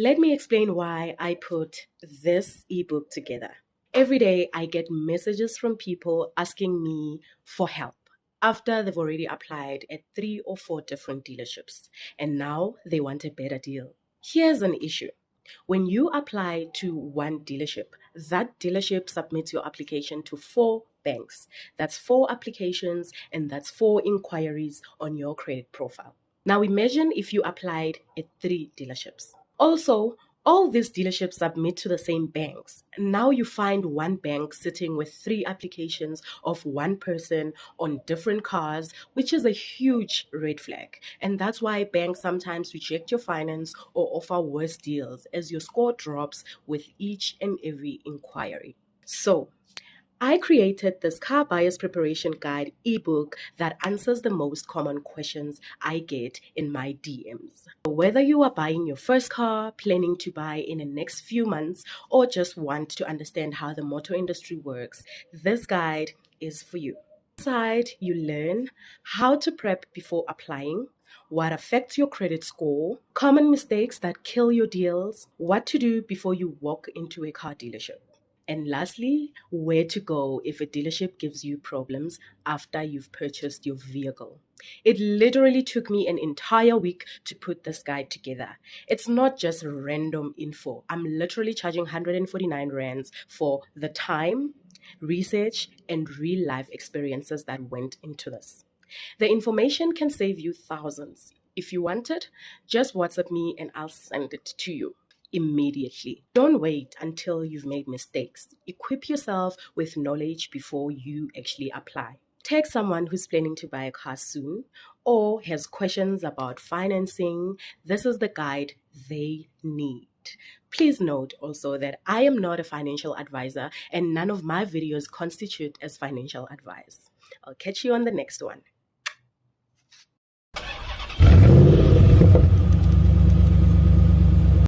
Let me explain why I put this ebook together. Every day I get messages from people asking me for help after they've already applied at 3 or 4 different dealerships and now they want a better deal. Here's an issue. When you apply to one dealership, that dealership submits your application to 4 banks. That's 4 applications and that's 4 inquiries on your credit profile. Now imagine if you applied at 3 dealerships. Also, all these dealerships submit to the same banks. Now you find one bank sitting with 3 applications of one person on different cars, which is a huge red flag. And that's why banks sometimes reject your finance or offer worse deals as your score drops with each and every inquiry. So, I created this car buyer's preparation guide ebook that answers the most common questions I get in my DMs. Whether you are buying your first car, planning to buy in the next few months, or just want to understand how the motor industry works, this guide is for you. Inside, you learn how to prep before applying, what affects your credit score, common mistakes that kill your deals, what to do before you walk into a car dealership. And lastly, where to go if a dealership gives you problems after you've purchased your vehicle. It literally took me an entire week to put this guide together. It's not just random info. I'm literally charging 149 rands for the time, research, and real life experiences that went into this. The information can save you thousands. If you want it, just WhatsApp me and I'll send it to you immediately. Don't wait until you've made mistakes. Equip yourself with knowledge before you actually apply. Text someone who's planning to buy a car soon or has questions about financing. This is the guide they need. Please note also that I am not a financial advisor and none of my videos constitute as financial advice. I'll catch you on the next one.